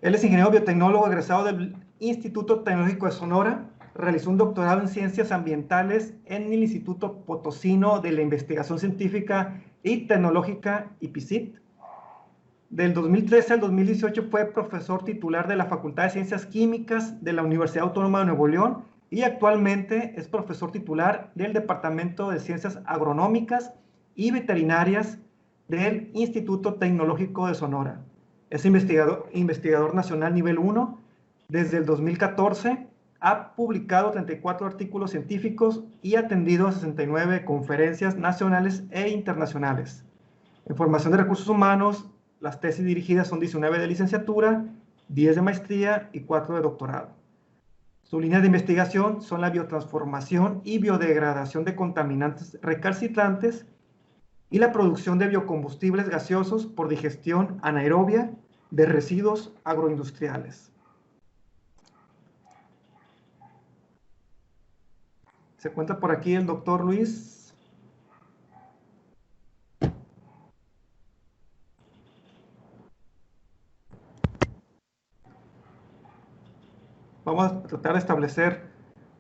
Él es ingeniero biotecnólogo egresado del Instituto Tecnológico de Sonora. Realizó un doctorado en Ciencias Ambientales en el Instituto Potosino de la Investigación Científica y Tecnológica, IPICIT. Del 2013 al 2018 fue profesor titular de la Facultad de Ciencias Químicas de la Universidad Autónoma de Nuevo León y actualmente es profesor titular del Departamento de Ciencias Agronómicas y Veterinarias del Instituto Tecnológico de Sonora. Es investigador nacional nivel 1. Desde el 2014 ha publicado 34 artículos científicos y atendido a 69 conferencias nacionales e internacionales. En formación de recursos humanos, las tesis dirigidas son 19 de licenciatura, 10 de maestría y 4 de doctorado. Sus líneas de investigación son la biotransformación y biodegradación de contaminantes recalcitrantes y la producción de biocombustibles gaseosos por digestión anaerobia de residuos agroindustriales. Se encuentra por aquí el doctor Luis. Vamos a tratar de establecer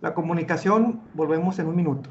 la comunicación. Volvemos en un minuto.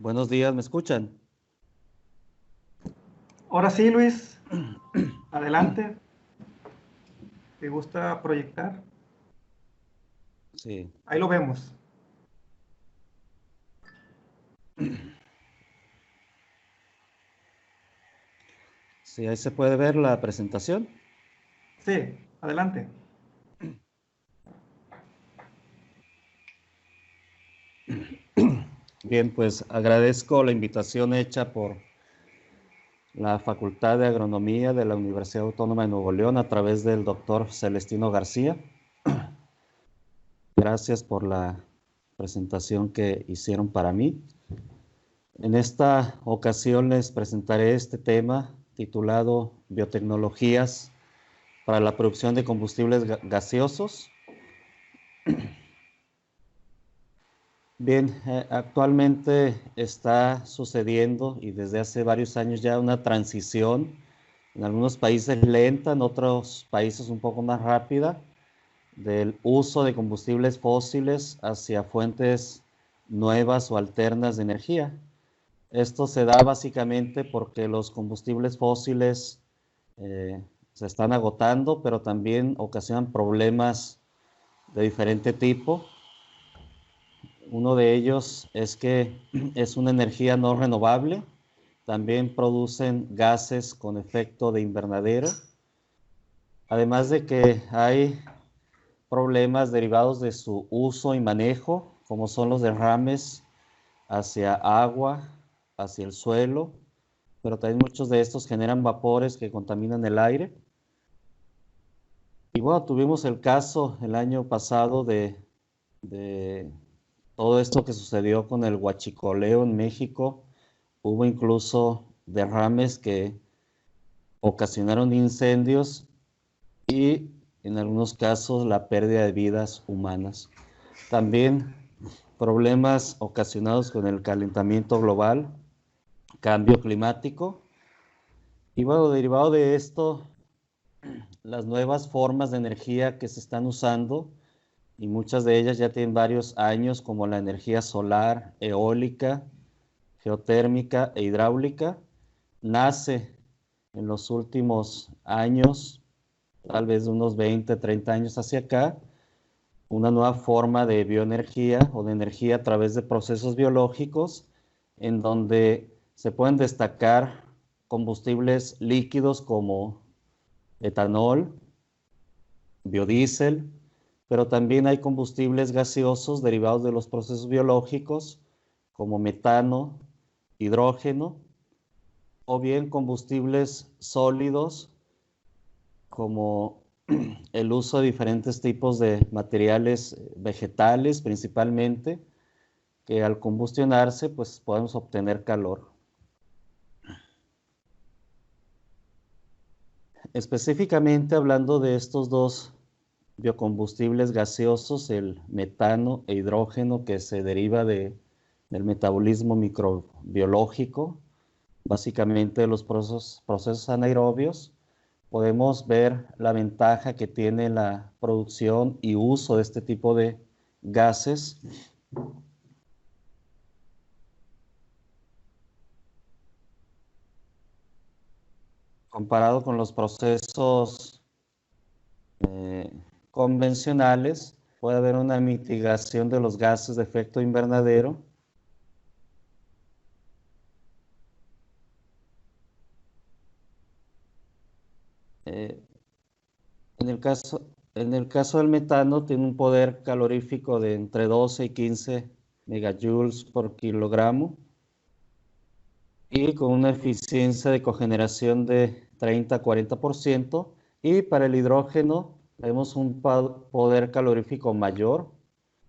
Buenos días, ¿me escuchan? Ahora sí, Luis, adelante. ¿Te gusta proyectar? Sí. Ahí lo vemos. Sí, ahí se puede ver la presentación. Sí, adelante. Bien, pues agradezco la invitación hecha por la Facultad de Agronomía de la Universidad Autónoma de Nuevo León a través del doctor Celestino García. Gracias por la presentación que hicieron para mí. En esta ocasión les presentaré este tema titulado Biotecnologías para la producción de combustibles gaseosos. Bien, actualmente está sucediendo y desde hace varios años ya una transición, en algunos países lenta, en otros países un poco más rápida, del uso de combustibles fósiles hacia fuentes nuevas o alternas de energía. Esto se da básicamente porque los combustibles fósiles se están agotando, pero también ocasionan problemas de diferente tipo. Uno de ellos es que es una energía no renovable. También producen gases con efecto de invernadero. Además de que hay problemas derivados de su uso y manejo, como son los derrames hacia agua, hacia el suelo, pero también muchos de estos generan vapores que contaminan el aire. Y bueno, tuvimos el caso el año pasado de todo esto que sucedió con el huachicoleo en México. Hubo incluso derrames que ocasionaron incendios y en algunos casos la pérdida de vidas humanas. También problemas ocasionados con el calentamiento global, cambio climático. Y bueno, derivado de esto, las nuevas formas de energía que se están usando, y muchas de ellas ya tienen varios años, como la energía solar, eólica, geotérmica e hidráulica, nace en los últimos años, tal vez de unos 20, 30 años hacia acá, una nueva forma de bioenergía o de energía a través de procesos biológicos, en donde se pueden destacar combustibles líquidos como etanol, biodiesel, pero también hay combustibles gaseosos derivados de los procesos biológicos como metano, hidrógeno, o bien combustibles sólidos, como el uso de diferentes tipos de materiales vegetales principalmente, que al combustionarse pues podemos obtener calor. Específicamente hablando de estos dos biocombustibles gaseosos, el metano e hidrógeno, que se deriva del metabolismo microbiológico, básicamente de los procesos anaerobios, podemos ver la ventaja que tiene la producción y uso de este tipo de gases comparado con los procesos convencionales. Puede haber una mitigación de los gases de efecto invernadero. En el caso del metano, tiene un poder calorífico de entre 12 y 15 megajoules por kilogramo y con una eficiencia de cogeneración de 30 a 40%. Y para el hidrógeno tenemos un poder calorífico mayor,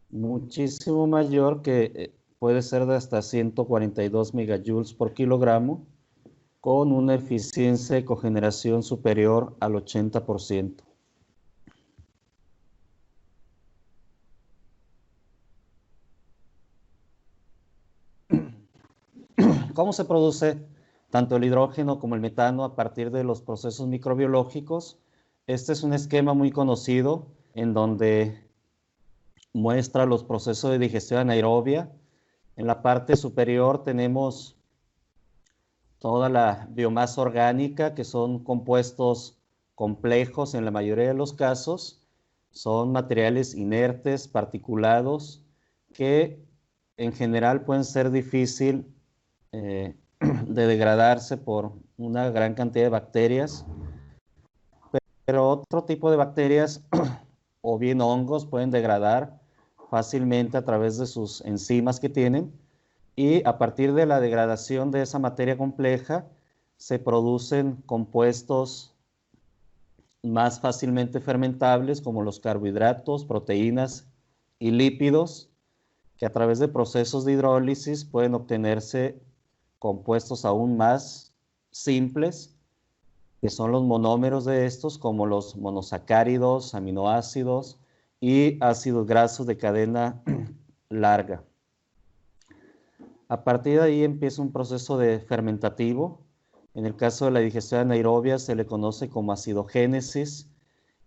muchísimo mayor, que puede ser de hasta 142 megajoules por kilogramo, con una eficiencia de cogeneración superior al 80%. ¿Cómo se produce tanto el hidrógeno como el metano a partir de los procesos microbiológicos? Este es un esquema muy conocido en donde muestra los procesos de digestión anaerobia. En la parte superior tenemos toda la biomasa orgánica, que son compuestos complejos en la mayoría de los casos. Son materiales inertes, particulados, que en general pueden ser difícil de degradarse por una gran cantidad de bacterias, pero otro tipo de bacterias o bien hongos pueden degradar fácilmente a través de sus enzimas que tienen, y a partir de la degradación de esa materia compleja se producen compuestos más fácilmente fermentables, como los carbohidratos, proteínas y lípidos, que a través de procesos de hidrólisis pueden obtenerse compuestos aún más simples, que son los monómeros de estos, como los monosacáridos, aminoácidos y ácidos grasos de cadena larga. A partir de ahí empieza un proceso de fermentativo. En el caso de la digestión anaerobia se le conoce como acidogénesis,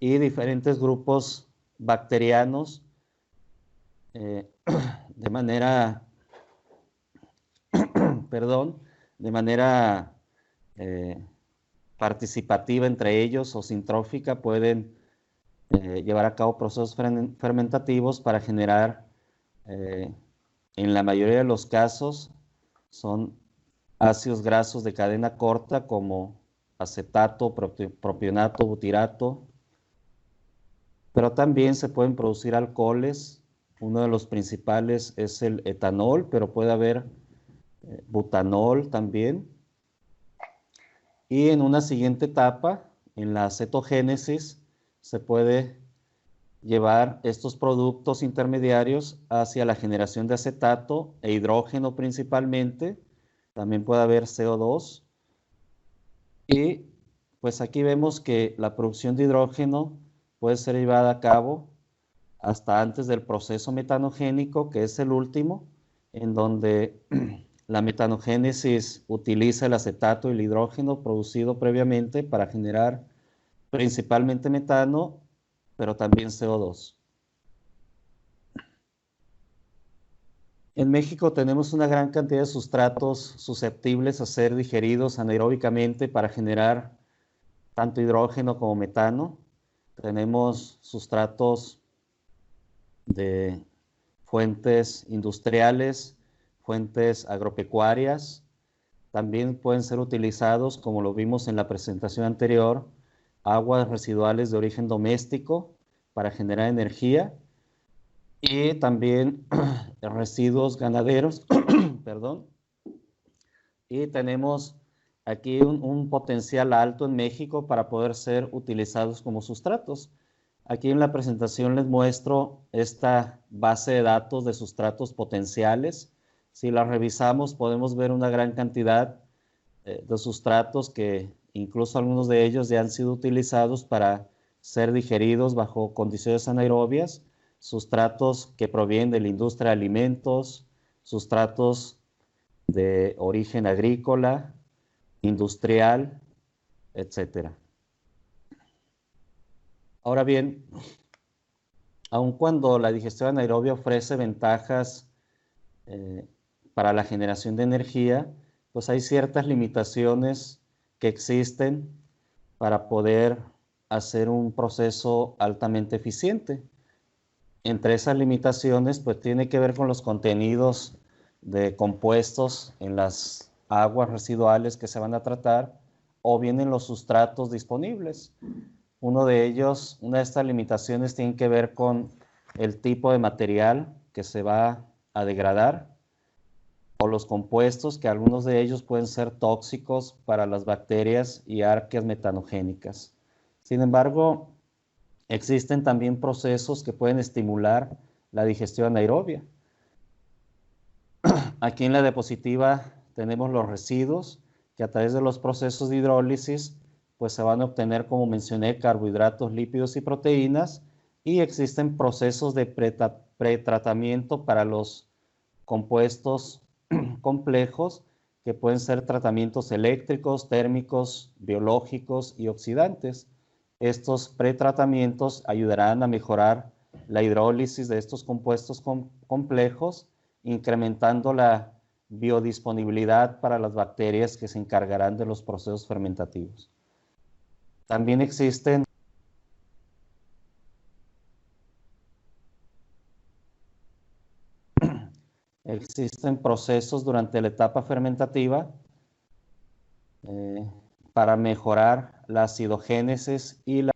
y diferentes grupos bacterianos de manera participativa entre ellos o sintrófica pueden llevar a cabo procesos fermentativos para generar, en la mayoría de los casos, son ácidos grasos de cadena corta como acetato, propionato, butirato, pero también se pueden producir alcoholes. Uno de los principales es el etanol, pero puede haber butanol también. Y en una siguiente etapa, en la cetogénesis, se puede llevar estos productos intermediarios hacia la generación de acetato e hidrógeno principalmente. También puede haber CO2. Y pues aquí vemos que la producción de hidrógeno puede ser llevada a cabo hasta antes del proceso metanogénico, que es el último, en donde la metanogénesis utiliza el acetato y el hidrógeno producido previamente para generar principalmente metano, pero también CO2. En México tenemos una gran cantidad de sustratos susceptibles a ser digeridos anaeróbicamente para generar tanto hidrógeno como metano. Tenemos sustratos de fuentes industriales, fuentes agropecuarias. También pueden ser utilizados, como lo vimos en la presentación anterior, aguas residuales de origen doméstico para generar energía, y también residuos ganaderos, perdón. Y tenemos aquí un potencial alto en México para poder ser utilizados como sustratos. Aquí en la presentación les muestro esta base de datos de sustratos potenciales. Si la revisamos podemos ver una gran cantidad de sustratos que incluso algunos de ellos ya han sido utilizados para ser digeridos bajo condiciones anaerobias, sustratos que provienen de la industria de alimentos, sustratos de origen agrícola, industrial, etcétera. Ahora bien, aun cuando la digestión anaerobia ofrece ventajas para la generación de energía, pues hay ciertas limitaciones que existen para poder hacer un proceso altamente eficiente. Entre esas limitaciones, pues tiene que ver con los contenidos de compuestos en las aguas residuales que se van a tratar o bien en los sustratos disponibles. Una de estas limitaciones tiene que ver con el tipo de material que se va a degradar o los compuestos, que algunos de ellos pueden ser tóxicos para las bacterias y arqueas metanogénicas. Sin embargo, existen también procesos que pueden estimular la digestión anaerobia. Aquí en la diapositiva tenemos los residuos que a través de los procesos de hidrólisis pues se van a obtener, como mencioné, carbohidratos, lípidos y proteínas, y existen procesos de pretratamiento para los compuestos complejos que pueden ser tratamientos eléctricos, térmicos, biológicos y oxidantes. Estos pretratamientos ayudarán a mejorar la hidrólisis de estos compuestos complejos, incrementando la biodisponibilidad para las bacterias que se encargarán de los procesos fermentativos. También existen procesos durante la etapa fermentativa para mejorar la acidogénesis y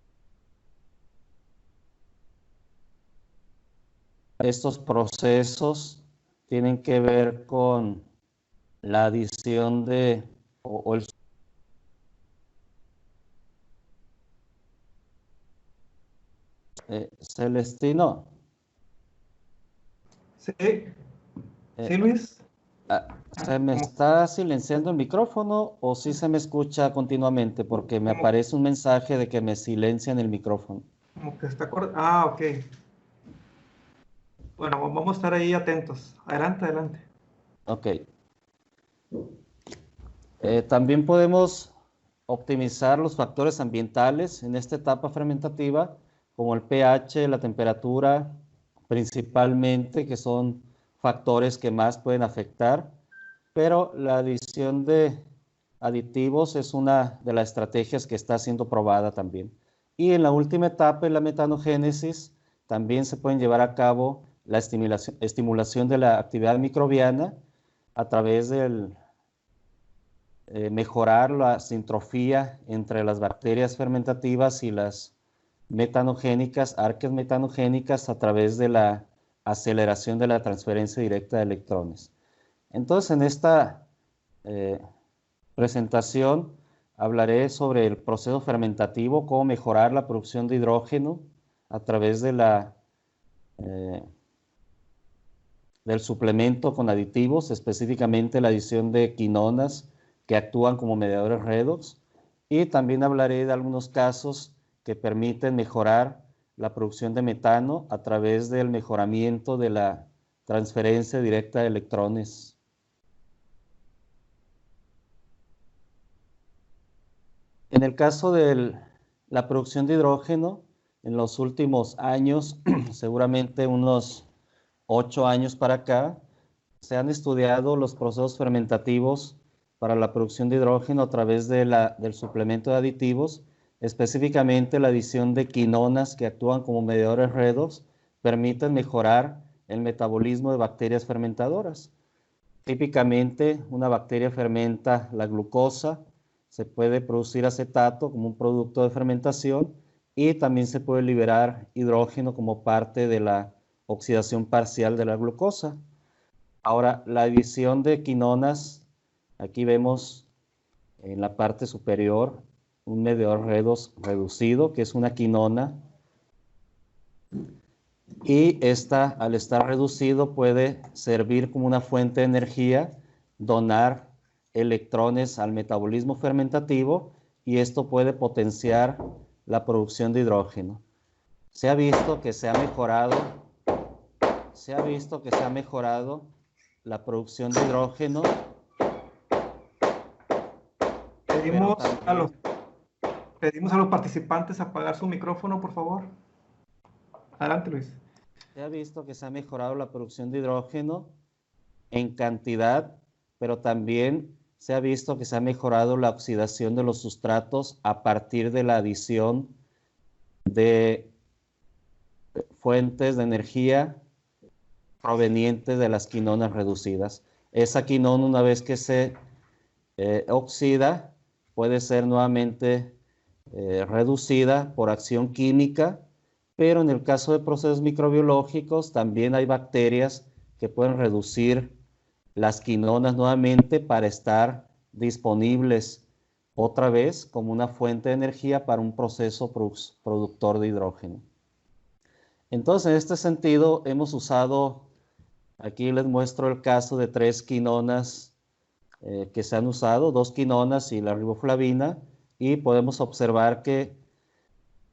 estos procesos tienen que ver con la adición de o el Celestino. Sí, sí, Luis. ¿Se me está silenciando el micrófono o sí se me escucha continuamente? Porque me aparece un mensaje de que me silencian el micrófono. Como que está corto. Ah, ok. Bueno, vamos a estar ahí atentos. Adelante, adelante. Ok. También podemos optimizar los factores ambientales en esta etapa fermentativa, como el pH, la temperatura, principalmente, que son factores que más pueden afectar, pero la adición de aditivos es una de las estrategias que está siendo probada también. Y en la última etapa, en la metanogénesis, también se pueden llevar a cabo la estimulación de la actividad microbiana a través del mejorar la sintrofía entre las bacterias fermentativas y las metanogénicas, arqueas metanogénicas, a través de la aceleración de la transferencia directa de electrones. Entonces, en esta presentación hablaré sobre el proceso fermentativo, cómo mejorar la producción de hidrógeno a través de del suplemento con aditivos, específicamente la adición de quinonas que actúan como mediadores redox, y también hablaré de algunos casos que permiten mejorar la producción de metano a través del mejoramiento de la transferencia directa de electrones. En el caso de la producción de hidrógeno, en los últimos años, seguramente unos 8 años para acá, se han estudiado los procesos fermentativos para la producción de hidrógeno a través del suplemento de aditivos, específicamente la adición de quinonas que actúan como mediadores redox, permiten mejorar el metabolismo de bacterias fermentadoras. Típicamente, una bacteria fermenta la glucosa, se puede producir acetato como un producto de fermentación y también se puede liberar hidrógeno como parte de la oxidación parcial de la glucosa. Ahora, la adición de quinonas, aquí vemos en la parte superior un medidor redox reducido, que es una quinona, y esta, al estar reducido, puede servir como una fuente de energía, donar electrones al metabolismo fermentativo, y esto puede potenciar la producción de hidrógeno. Se ha visto que se ha mejorado la producción de hidrógeno. Pedimos a los participantes apagar su micrófono, por favor. Adelante, Luis. Se ha visto que se ha mejorado la producción de hidrógeno en cantidad, pero también se ha visto que se ha mejorado la oxidación de los sustratos a partir de la adición de fuentes de energía provenientes de las quinonas reducidas. Esa quinona, una vez que se oxida, puede ser nuevamente reducida por acción química, pero en el caso de procesos microbiológicos también hay bacterias que pueden reducir las quinonas nuevamente para estar disponibles otra vez como una fuente de energía para un proceso productor de hidrógeno. Entonces, en este sentido, hemos usado, aquí les muestro el caso de 3 quinonas que se han usado, 2 quinonas y la riboflavina, y podemos observar que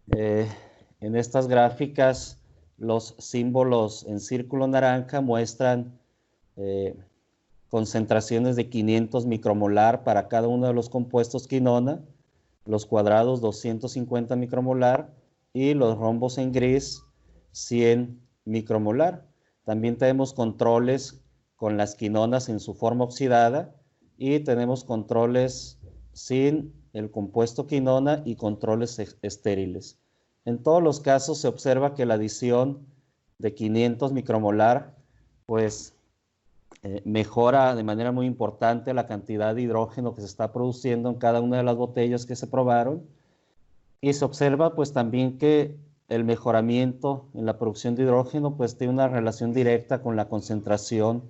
en estas gráficas los símbolos en círculo naranja muestran concentraciones de 500 micromolar para cada uno de los compuestos quinona, los cuadrados 250 micromolar y los rombos en gris 100 micromolar. También tenemos controles con las quinonas en su forma oxidada y tenemos controles sin el compuesto quinona y controles estériles. En todos los casos se observa que la adición de 500 micromolar pues mejora de manera muy importante la cantidad de hidrógeno que se está produciendo en cada una de las botellas que se probaron, y se observa pues también que el mejoramiento en la producción de hidrógeno pues tiene una relación directa con la concentración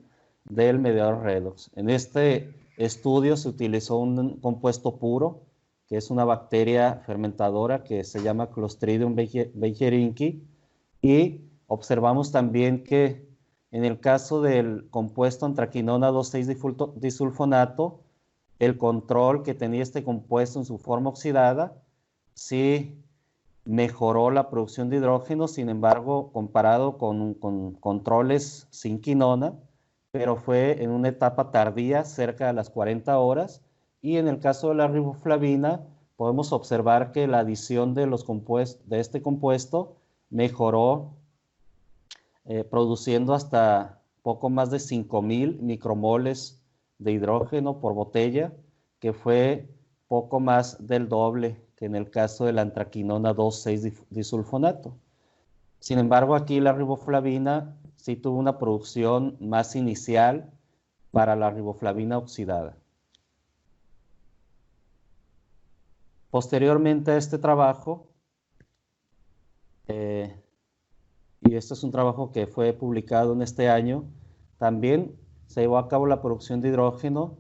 del mediador redox. En este estudio se utilizó un compuesto puro, que es una bacteria fermentadora que se llama Clostridium beijerinckii, y observamos también que en el caso del compuesto antraquinona 2,6-disulfonato, el control que tenía este compuesto en su forma oxidada sí mejoró la producción de hidrógeno, sin embargo, comparado con controles sin quinona, pero fue en una etapa tardía, cerca de las 40 horas, y en el caso de la riboflavina, podemos observar que la adición de este compuesto mejoró, produciendo hasta poco más de 5,000 micromoles de hidrógeno por botella, que fue poco más del doble que en el caso de la antraquinona 2,6-disulfonato. Sin embargo, aquí la riboflavina sí tuvo una producción más inicial para la riboflavina oxidada. Posteriormente a este trabajo, y este es un trabajo que fue publicado en este año, también se llevó a cabo la producción de hidrógeno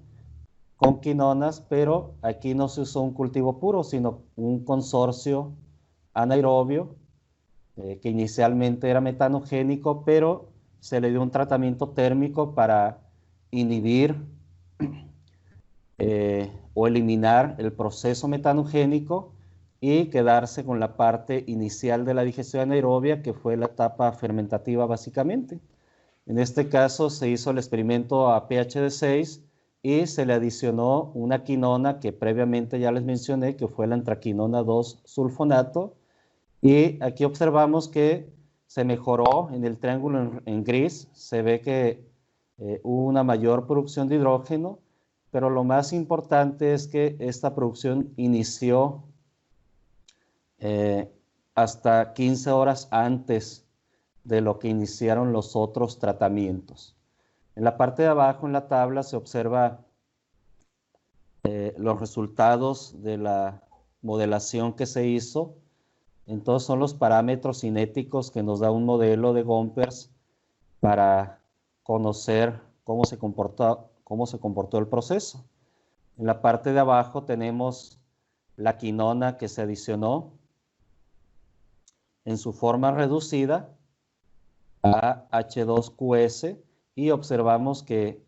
con quinonas, pero aquí no se usó un cultivo puro, sino un consorcio anaerobio, que inicialmente era metanogénico, pero se le dio un tratamiento térmico para inhibir o eliminar el proceso metanogénico y quedarse con la parte inicial de la digestión anaerobia, que fue la etapa fermentativa básicamente. En este caso se hizo el experimento a pH de 6 y se le adicionó una quinona que previamente ya les mencioné, que fue la antraquinona 2-sulfonato, y aquí observamos que se mejoró en el triángulo en gris, se ve que hubo una mayor producción de hidrógeno, pero lo más importante es que esta producción inició hasta 15 horas antes de lo que iniciaron los otros tratamientos. En la parte de abajo en la tabla se observa los resultados de la modelación que se hizo. Entonces son los parámetros cinéticos que nos da un modelo de Gompers para conocer cómo se comportó el proceso. En la parte de abajo tenemos la quinona que se adicionó en su forma reducida a H2QS y observamos que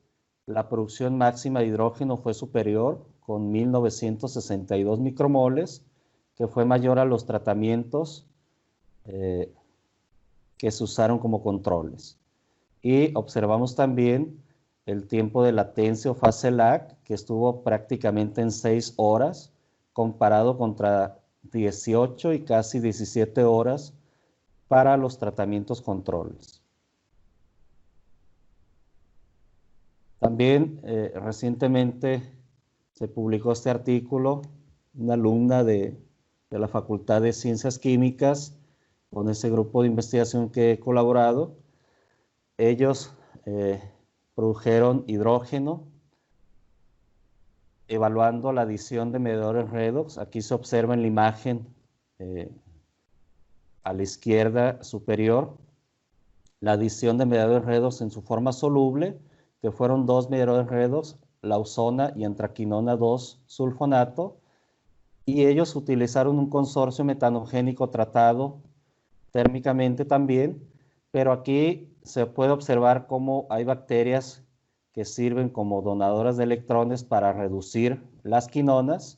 la producción máxima de hidrógeno fue superior con 1962 micromoles, que fue mayor a los tratamientos que se usaron como controles. Y observamos también el tiempo de latencia o fase lag, que estuvo prácticamente en 6 horas, comparado contra 18 y casi 17 horas para los tratamientos controles. También recientemente se publicó este artículo, una alumna de la Facultad de Ciencias Químicas, con ese grupo de investigación que he colaborado. Ellos produjeron hidrógeno evaluando la adición de mediadores redox. Aquí se observa en la imagen a la izquierda superior la adición de mediadores redox en su forma soluble, que fueron 2 mediadores redox, lausona y antraquinona 2-sulfonato, y ellos utilizaron un consorcio metanogénico tratado térmicamente también, pero aquí se puede observar cómo hay bacterias que sirven como donadoras de electrones para reducir las quinonas,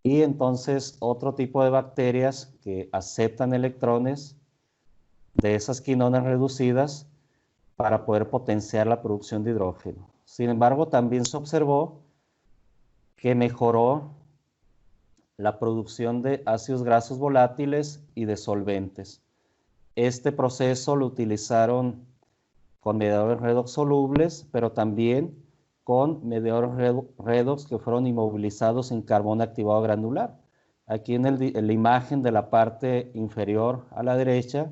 y entonces otro tipo de bacterias que aceptan electrones de esas quinonas reducidas para poder potenciar la producción de hidrógeno. Sin embargo, también se observó que mejoró la producción de ácidos grasos volátiles y de solventes. Este proceso lo utilizaron con mediadores redox solubles, pero también con mediadores redox que fueron inmovilizados en carbón activado granular. Aquí en la imagen de la parte inferior a la derecha,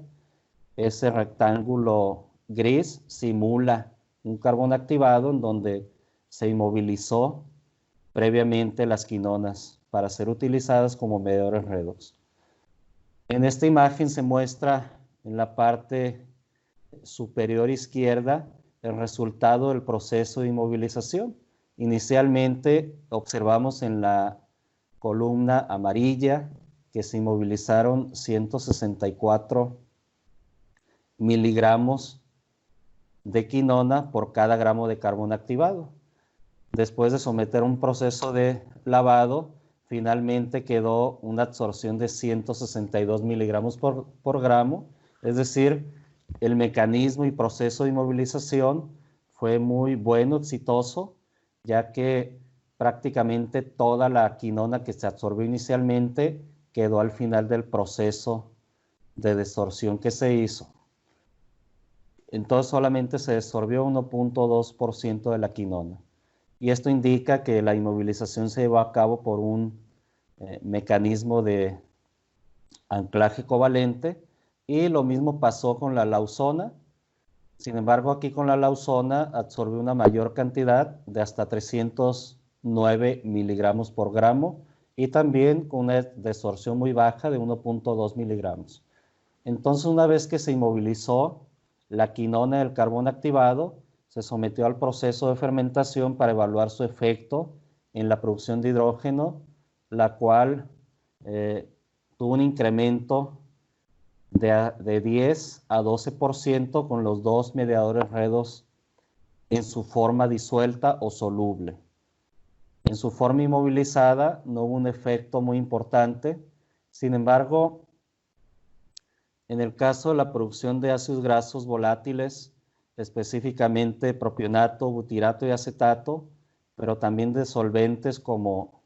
ese rectángulo gris simula un carbón activado en donde se inmovilizó previamente las quinonas para ser utilizadas como mediadores redox. En esta imagen se muestra en la parte superior izquierda el resultado del proceso de inmovilización. Inicialmente observamos en la columna amarilla que se inmovilizaron 164 miligramos de quinona por cada gramo de carbón activado. Después de someter un proceso de lavado, finalmente quedó una absorción de 162 miligramos por gramo, es decir, el mecanismo y proceso de inmovilización fue muy bueno, exitoso, ya que prácticamente toda la quinona que se absorbió inicialmente quedó al final del proceso de desorción que se hizo. Entonces solamente se desorbió 1.2% de la quinona. Y esto indica que la inmovilización se llevó a cabo por un mecanismo de anclaje covalente, y lo mismo pasó con la lausona. Sin embargo, aquí con la lausona absorbió una mayor cantidad de hasta 309 miligramos por gramo, y también con una desorción muy baja de 1.2 miligramos. Entonces, una vez que se inmovilizó la quinona del carbón activado, se sometió al proceso de fermentación para evaluar su efecto en la producción de hidrógeno, la cual tuvo un incremento de 10 a 12% con los 2 mediadores redox en su forma disuelta o soluble. En su forma inmovilizada no hubo un efecto muy importante. Sin embargo, en el caso de la producción de ácidos grasos volátiles, específicamente propionato, butirato y acetato, pero también de solventes como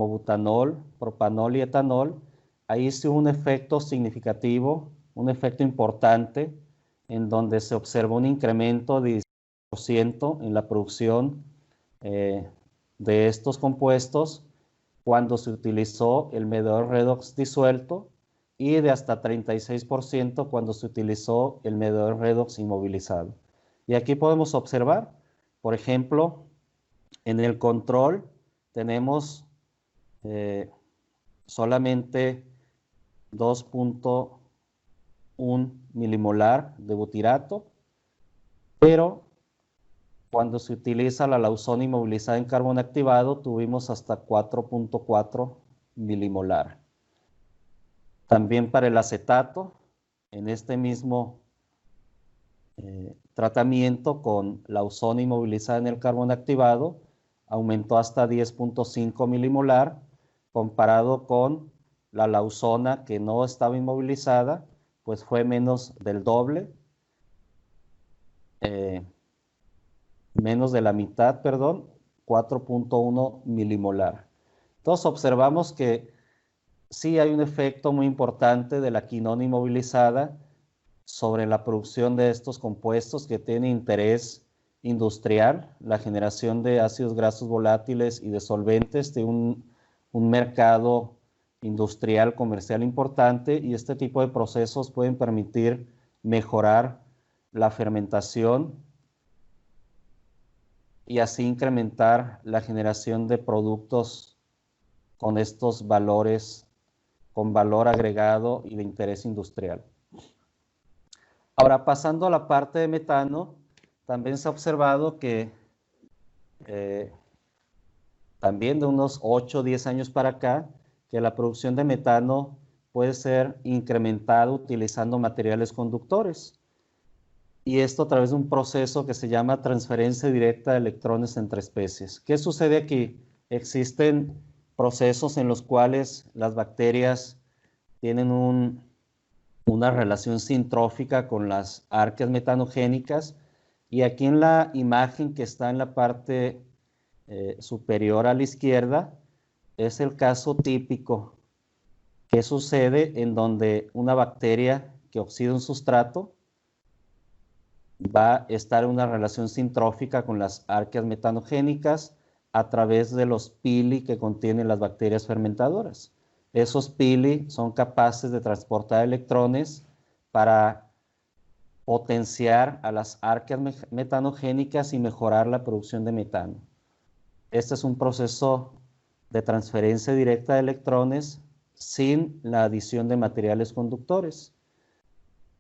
butanol, propanol y etanol, ahí sí hubo un efecto significativo, un efecto importante, en donde se observó un incremento de 10% en la producción de estos compuestos cuando se utilizó el mediador redox disuelto, y de hasta 36% cuando se utilizó el mediador redox inmovilizado. Y aquí podemos observar, por ejemplo, en el control tenemos solamente 2.1 milimolar de butirato, pero cuando se utiliza la lausona inmovilizada en carbón activado, tuvimos hasta 4.4 milimolar. También para el acetato, en este mismo tratamiento con lausona inmovilizada en el carbón activado, aumentó hasta 10.5 milimolar, comparado con la lausona que no estaba inmovilizada, pues fue menos del doble, menos de la mitad, perdón, 4.1 milimolar. Entonces observamos que sí hay un efecto muy importante de la quinona inmovilizada sobre la producción de estos compuestos que tienen interés industrial, la generación de ácidos grasos volátiles y de solventes de un mercado industrial comercial importante, y este tipo de procesos pueden permitir mejorar la fermentación y así incrementar la generación de productos con estos valores, con valor agregado y de interés industrial. Ahora, pasando a la parte de metano, también se ha observado que también de unos 8 o 10 años para acá, que la producción de metano puede ser incrementada utilizando materiales conductores. Y esto a través de un proceso que se llama transferencia directa de electrones entre especies. ¿Qué sucede aquí? Existen procesos en los cuales las bacterias tienen una relación sintrófica con las arqueas metanogénicas, y aquí en la imagen que está en la parte superior a la izquierda es el caso típico que sucede en donde una bacteria que oxida un sustrato va a estar en una relación sintrófica con las arqueas metanogénicas a través de los pili que contienen las bacterias fermentadoras. Esos pili son capaces de transportar electrones para potenciar a las arqueas metanogénicas y mejorar la producción de metano. Este es un proceso de transferencia directa de electrones sin la adición de materiales conductores.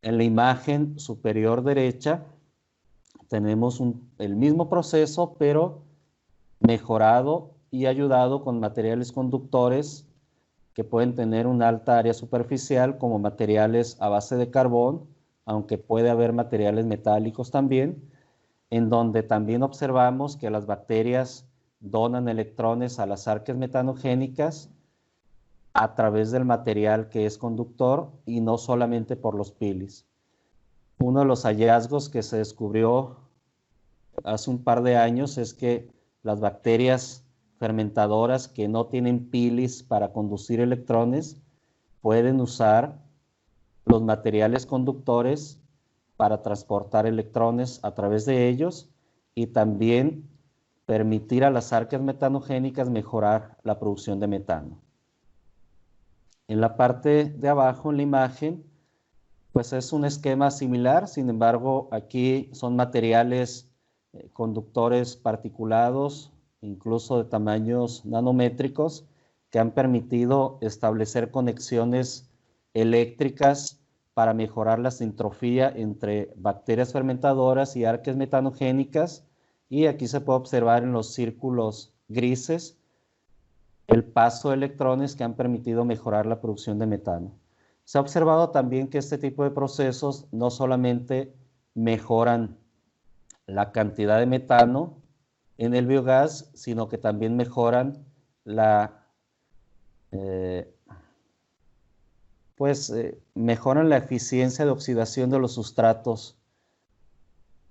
En la imagen superior derecha tenemos el mismo proceso, pero mejorado y ayudado con materiales conductores que pueden tener una alta área superficial, como materiales a base de carbón, aunque puede haber materiales metálicos también, en donde también observamos que las bacterias donan electrones a las arqueas metanogénicas a través del material que es conductor y no solamente por los pilis. Uno de los hallazgos que se descubrió hace un par de años es que las bacterias fermentadoras que no tienen pilis para conducir electrones pueden usar los materiales conductores para transportar electrones a través de ellos y también permitir a las arqueas metanogénicas mejorar la producción de metano. En la parte de abajo en la imagen, pues es un esquema similar, sin embargo, aquí son materiales conductores particulados, incluso de tamaños nanométricos, que han permitido establecer conexiones eléctricas para mejorar la sintropía entre bacterias fermentadoras y arqueas metanogénicas, y aquí se puede observar en los círculos grises el paso de electrones que han permitido mejorar la producción de metano. Se ha observado también que este tipo de procesos no solamente mejoran la cantidad de metano en el biogás, sino que también mejoran mejoran la eficiencia de oxidación de los sustratos.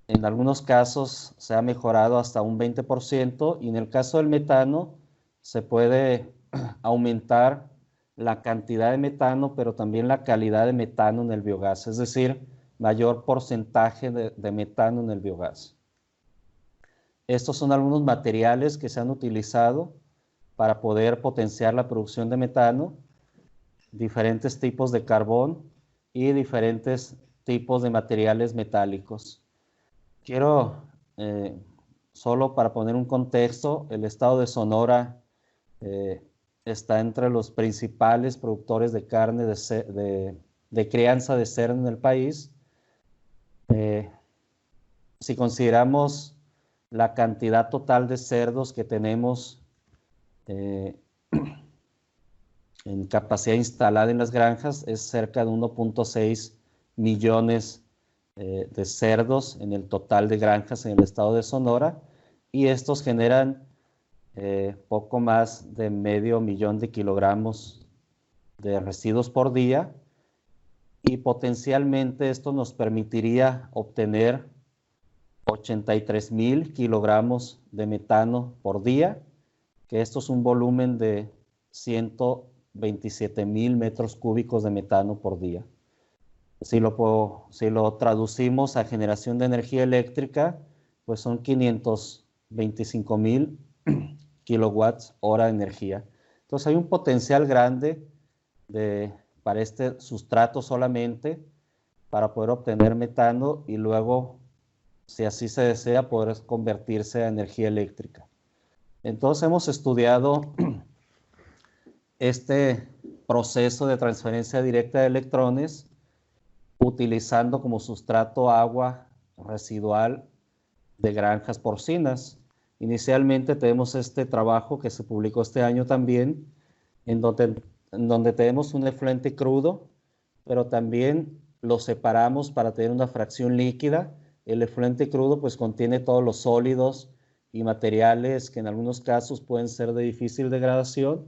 En algunos casos se ha mejorado hasta un 20%, y en el caso del metano se puede aumentar la cantidad de metano, pero también la calidad de metano en el biogás, es decir, mayor porcentaje de metano en el biogás. Estos son algunos materiales que se han utilizado para poder potenciar la producción de metano, diferentes tipos de carbón y diferentes tipos de materiales metálicos. Quiero, solo para poner un contexto, el estado de Sonora está entre los principales productores de carne de crianza de cerdo en el país. Si consideramos la cantidad total de cerdos que tenemos en capacidad instalada en las granjas es cerca de 1.6 millones de cerdos en el total de granjas en el estado de Sonora, y estos generan poco más de 500,000 de kilogramos de residuos por día, y potencialmente esto nos permitiría obtener 83,000 kilogramos de metano por día, que esto es un volumen de 127,000 metros cúbicos de metano por día. Si lo traducimos a generación de energía eléctrica, pues son 525,000 kilowatts hora de energía. Entonces hay un potencial grande para este sustrato solamente, para poder obtener metano y luego, si así se desea, poder convertirse a energía eléctrica. Entonces hemos estudiado este proceso de transferencia directa de electrones utilizando como sustrato agua residual de granjas porcinas. Inicialmente tenemos este trabajo que se publicó este año también, en donde tenemos un efluente crudo, pero también lo separamos para tener una fracción líquida. El efluente crudo pues contiene todos los sólidos y materiales que en algunos casos pueden ser de difícil degradación,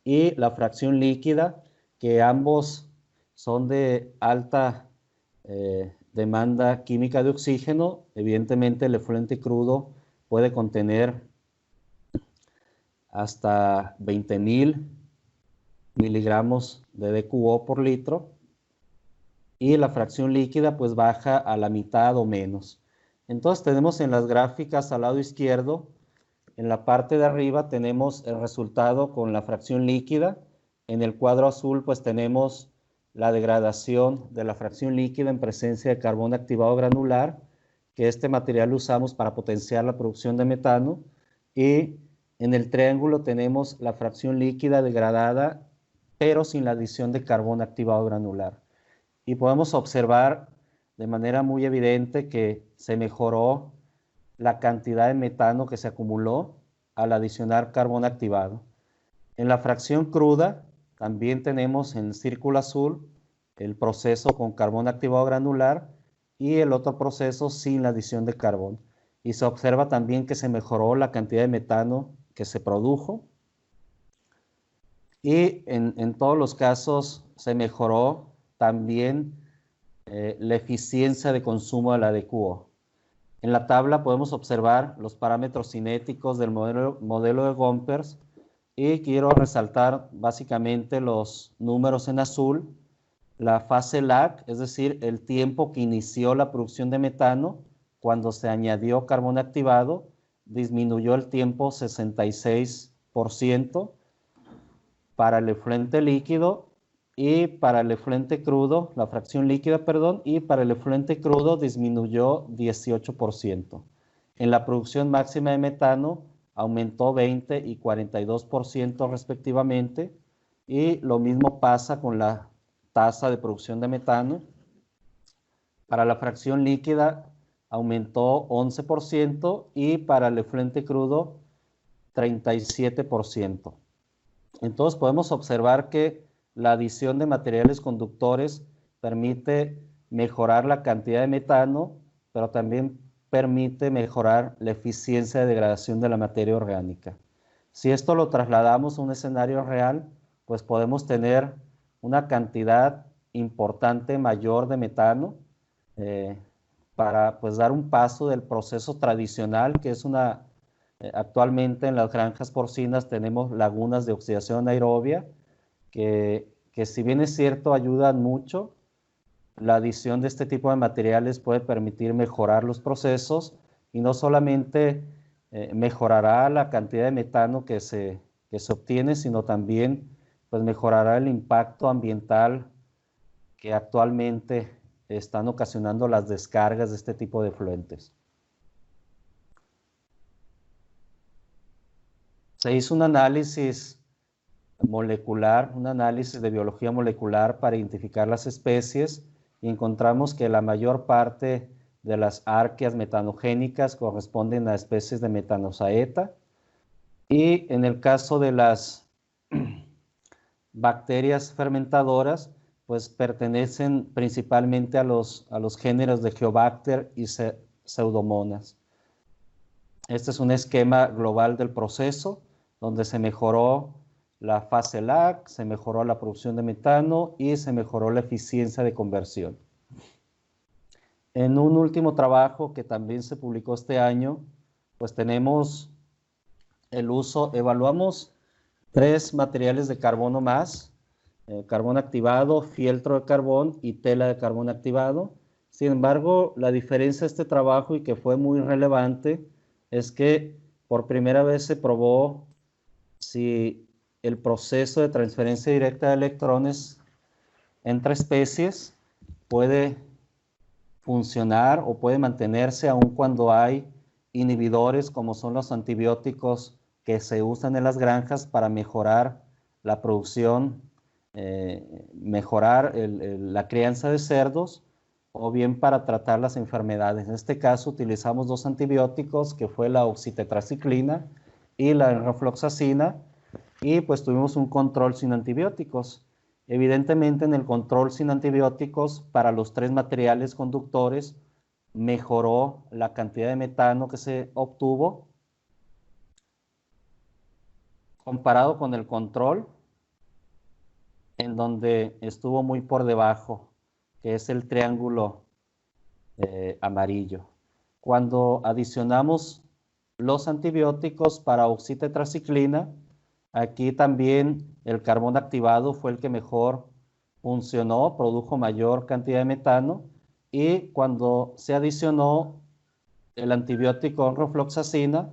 y la fracción líquida, que ambos son de alta demanda química de oxígeno. Evidentemente el efluente crudo puede contener hasta 20,000 miligramos de DQO por litro, y la fracción líquida pues baja a la mitad o menos. Entonces tenemos en las gráficas al lado izquierdo, en la parte de arriba tenemos el resultado con la fracción líquida. En el cuadro azul pues tenemos la degradación de la fracción líquida en presencia de carbón activado granular, que este material lo usamos para potenciar la producción de metano, y en el triángulo tenemos la fracción líquida degradada, pero sin la adición de carbón activado granular. Y podemos observar de manera muy evidente que se mejoró la cantidad de metano que se acumuló al adicionar carbón activado. En la fracción cruda también tenemos en el círculo azul el proceso con carbón activado granular y el otro proceso sin la adición de carbón. Y se observa también que se mejoró la cantidad de metano que se produjo, y en todos los casos se mejoró también la eficiencia de consumo de la DQO. En la tabla podemos observar los parámetros cinéticos del modelo de Gompers, y quiero resaltar básicamente los números en azul. La fase lag, es decir, el tiempo que inició la producción de metano cuando se añadió carbón activado, disminuyó el tiempo 66% para el efluente líquido, y para el efluente crudo, la fracción líquida, perdón, y para el efluente crudo disminuyó 18%. En la producción máxima de metano aumentó 20 y 42% respectivamente, y lo mismo pasa con la tasa de producción de metano. Para la fracción líquida aumentó 11%, y para el efluente crudo 37%. Entonces podemos observar que la adición de materiales conductores permite mejorar la cantidad de metano, pero también permite mejorar la eficiencia de degradación de la materia orgánica. Si esto lo trasladamos a un escenario real, pues podemos tener una cantidad importante mayor de metano para pues dar un paso del proceso tradicional, que es actualmente en las granjas porcinas tenemos lagunas de oxidación anaerobia, que si bien es cierto ayudan mucho, la adición de este tipo de materiales puede permitir mejorar los procesos, y no solamente mejorará la cantidad de metano que se obtiene, sino también pues mejorará el impacto ambiental que actualmente están ocasionando las descargas de este tipo de efluentes. Se hizo un análisis molecular, un análisis de biología molecular para identificar las especies, y encontramos que la mayor parte de las arqueas metanogénicas corresponden a especies de metanosaeta. Y en el caso de las bacterias fermentadoras, pues pertenecen principalmente a los géneros de Geobacter y Pseudomonas. Este es un esquema global del proceso donde se mejoró la fase LAC, se mejoró la producción de metano y se mejoró la eficiencia de conversión. En un último trabajo que también se publicó este año, pues tenemos el uso, evaluamos 3 materiales de carbono más, carbón activado, fieltro de carbón y tela de carbón activado. Sin embargo, la diferencia de este trabajo y que fue muy relevante es que por primera vez se probó si el proceso de transferencia directa de electrones entre especies puede funcionar o puede mantenerse aun cuando hay inhibidores como son los antibióticos que se usan en las granjas para mejorar la producción, mejorar la crianza de cerdos o bien para tratar las enfermedades. En este caso utilizamos 2 antibióticos que fue la oxitetraciclina y la enrofloxacina y pues tuvimos un control sin antibióticos. Evidentemente en el control sin antibióticos para los 3 materiales conductores mejoró la cantidad de metano que se obtuvo comparado con el control en donde estuvo muy por debajo, que es el triángulo amarillo. Cuando adicionamos los antibióticos para oxitetraciclina, aquí también el carbón activado fue el que mejor funcionó, produjo mayor cantidad de metano, y cuando se adicionó el antibiótico enrofloxacina,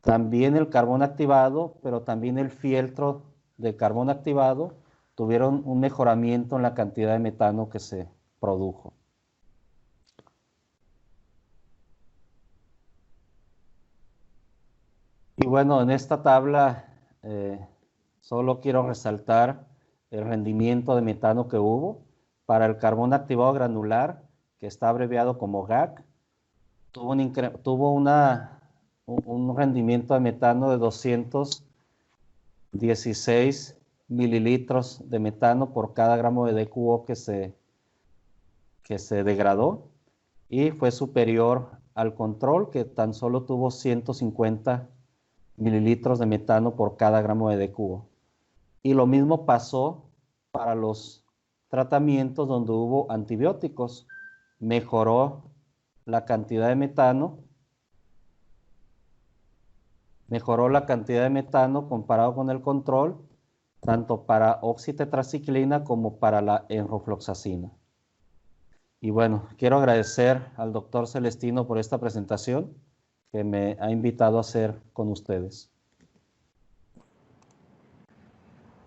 también el carbón activado, pero también el fieltro de carbón activado tuvieron un mejoramiento en la cantidad de metano que se produjo. Y bueno, en esta tabla solo quiero resaltar el rendimiento de metano que hubo. Para el carbón activado granular, que está abreviado como GAC, tuvo un rendimiento de metano de 216 mililitros de metano por cada gramo de DQO que se degradó, y fue superior al control, que tan solo tuvo 150 mililitros de metano por cada gramo de DQO. Y lo mismo pasó para los tratamientos donde hubo antibióticos. Mejoró la cantidad de metano, comparado con el control, tanto para oxitetraciclina como para la enrofloxacina. Y bueno, quiero agradecer al doctor Celestino por esta presentación que me ha invitado a hacer con ustedes.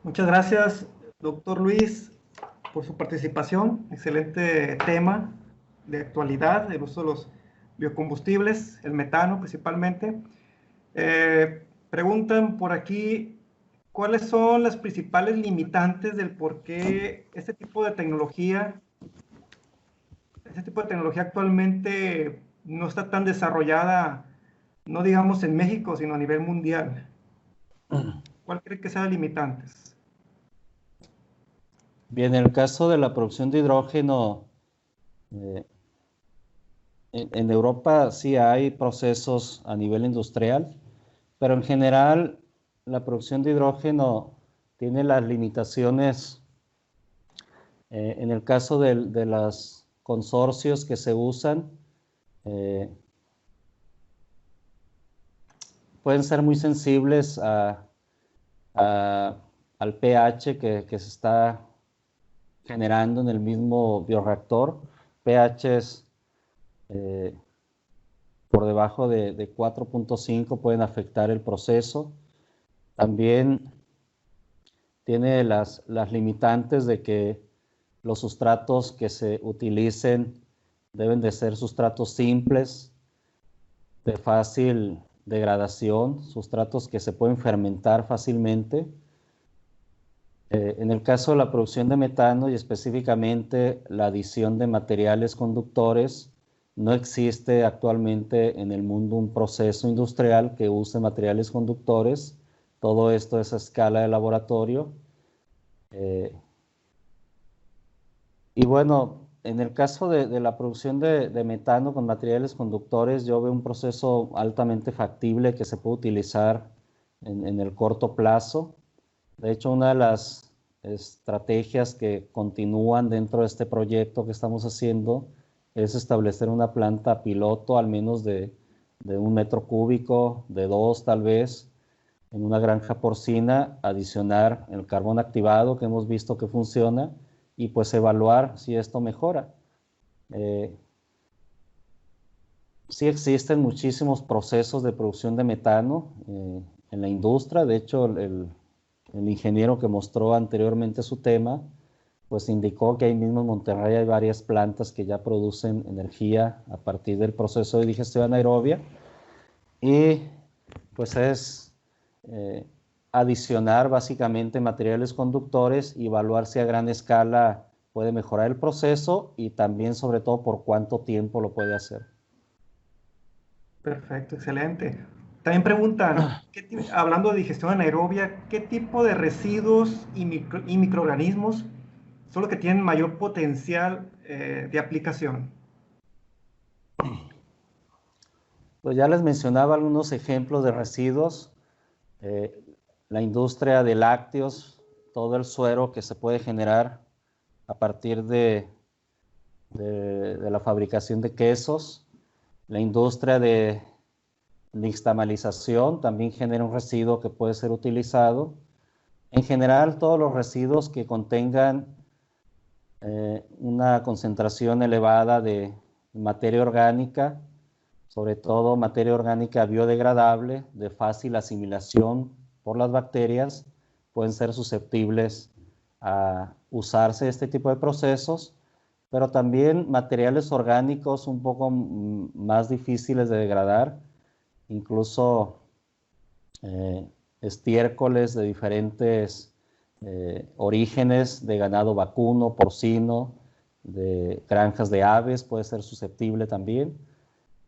Muchas gracias, doctor Luis, por su participación. Excelente tema de actualidad, el uso de los biocombustibles, el metano principalmente. Preguntan por aquí, ¿cuáles son las principales limitantes del por qué este tipo de tecnología actualmente no está tan desarrollada, no digamos en México, sino a nivel mundial? ¿Cuál cree que sean las limitantes? Bien, en el caso de la producción de hidrógeno, en Europa sí hay procesos a nivel industrial, pero en general la producción de hidrógeno tiene las limitaciones, en el caso de los consorcios que se usan, pueden ser muy sensibles al pH que se está generando en el mismo bioreactor. pHs por debajo de 4.5 pueden afectar el proceso. También tiene las limitantes de que los sustratos que se utilicen deben de ser sustratos simples, de fácil degradación, sustratos que se pueden fermentar fácilmente. En el caso de la producción de metano y específicamente la adición de materiales conductores, no existe actualmente en el mundo un proceso industrial que use materiales conductores. Todo esto es a escala de laboratorio. Y bueno, en el caso de la producción de metano con materiales conductores, yo veo un proceso altamente factible que se puede utilizar en el corto plazo. De hecho, una de las estrategias que continúan dentro de este proyecto que estamos haciendo es establecer una planta piloto, al menos de 1 metro cúbico, de 2 tal vez, en una granja porcina, adicionar el carbón activado que hemos visto que funciona y pues evaluar si esto mejora. Sí existen muchísimos procesos de producción de metano en la industria. De hecho, el ingeniero que mostró anteriormente su tema, pues indicó que ahí mismo en Monterrey hay varias plantas que ya producen energía a partir del proceso de digestión anaerobia. Y pues es adicionar básicamente materiales conductores y evaluar si a gran escala puede mejorar el proceso y también sobre todo por cuánto tiempo lo puede hacer. Perfecto, excelente. También preguntan, hablando de digestión anaerobia, ¿qué tipo de residuos y microorganismos son los que tienen mayor potencial de aplicación? Pues ya les mencionaba algunos ejemplos de residuos. La industria de lácteos, todo el suero que se puede generar a partir de la fabricación de quesos. La industria de nixtamalización también genera un residuo que puede ser utilizado. En general, todos los residuos que contengan una concentración elevada de materia orgánica, sobre todo materia orgánica biodegradable, de fácil asimilación por las bacterias, pueden ser susceptibles a usarse este tipo de procesos, pero también materiales orgánicos un poco más difíciles de degradar, incluso estiércoles de diferentes orígenes de ganado vacuno, porcino, de granjas de aves, puede ser susceptible también.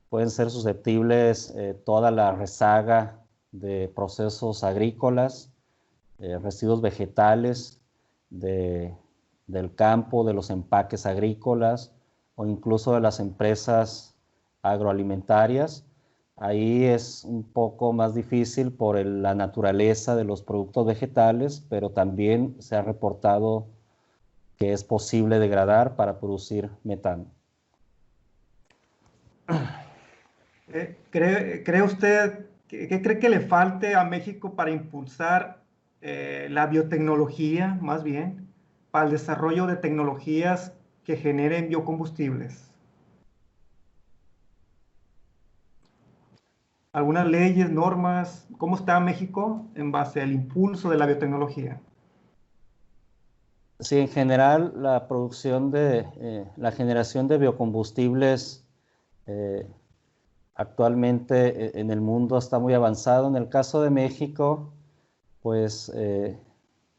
Pueden ser susceptibles toda la rezaga de procesos agrícolas, residuos vegetales del campo, de los empaques agrícolas o incluso de las empresas agroalimentarias. Ahí es un poco más difícil por la naturaleza de los productos vegetales, pero también se ha reportado que es posible degradar para producir metano. ¿Cree usted, qué cree que le falte a México para impulsar la biotecnología, más bien, para el desarrollo de tecnologías que generen biocombustibles? ¿Algunas leyes, normas? ¿Cómo está México en base al impulso de la biotecnología? Sí, en general la producción la generación de biocombustibles actualmente en el mundo está muy avanzado. En el caso de México, pues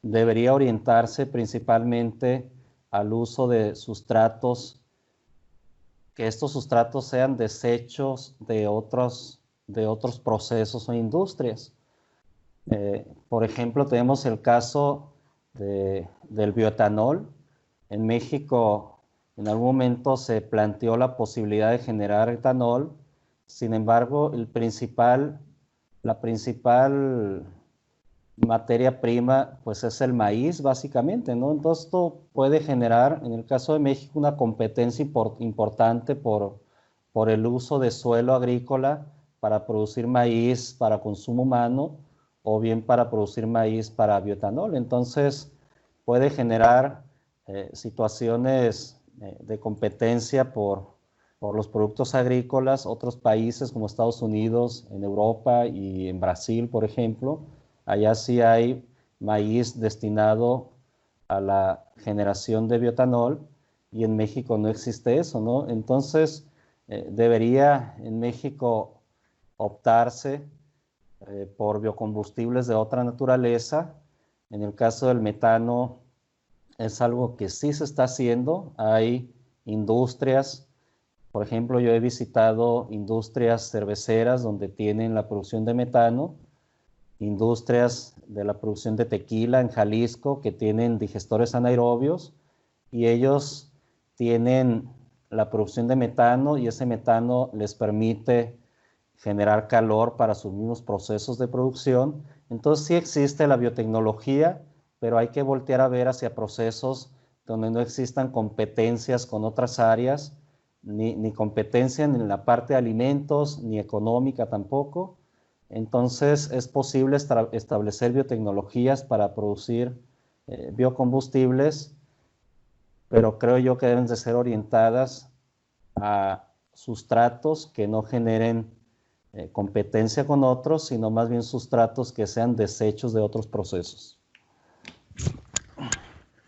debería orientarse principalmente al uso de sustratos, que estos sustratos sean desechos de otros procesos o industrias. Por ejemplo, tenemos el caso del bioetanol. En México, en algún momento se planteó la posibilidad de generar etanol. Sin embargo, la principal materia prima, pues es el maíz, básicamente, ¿no? Entonces, esto puede generar, en el caso de México, una competencia importante por el uso de suelo agrícola para producir maíz para consumo humano o bien para producir maíz para bioetanol. Entonces, puede generar situaciones de competencia por los productos agrícolas. Otros países como Estados Unidos, en Europa y en Brasil, por ejemplo, allá sí hay maíz destinado a la generación de bioetanol y en México no existe eso, ¿no? Entonces, debería en México optarse por biocombustibles de otra naturaleza. En el caso del metano es algo que sí se está haciendo. Hay industrias Por ejemplo, yo he visitado industrias cerveceras donde tienen la producción de metano, industrias de la producción de tequila en Jalisco que tienen digestores anaerobios y ellos tienen la producción de metano y ese metano les permite generar calor para sus mismos procesos de producción. Entonces sí existe la biotecnología, pero hay que voltear a ver hacia procesos donde no existan competencias con otras áreas, ni competencia en la parte de alimentos, ni económica tampoco. Entonces es posible establecer biotecnologías para producir biocombustibles, pero creo yo que deben de ser orientadas a sustratos que no generen competencia con otros, sino más bien sustratos que sean desechos de otros procesos.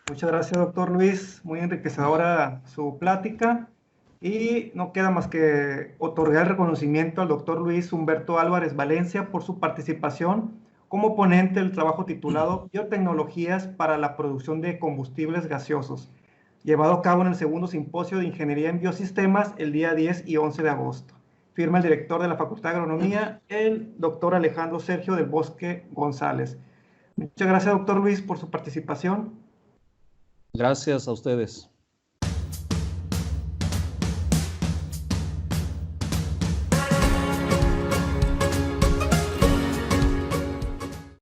Muchas gracias, doctor Luis. Muy enriquecedora su plática. Y no queda más que otorgar el reconocimiento al doctor Luis Humberto Álvarez Valencia por su participación como ponente del trabajo titulado Biotecnologías para la producción de combustibles gaseosos, llevado a cabo en el segundo simposio de Ingeniería en Biosistemas el día 10 y 11 de agosto. Firma el director de la Facultad de Agronomía, el doctor Alejandro Sergio del Bosque González. Muchas gracias, doctor Luis, por su participación. Gracias a ustedes.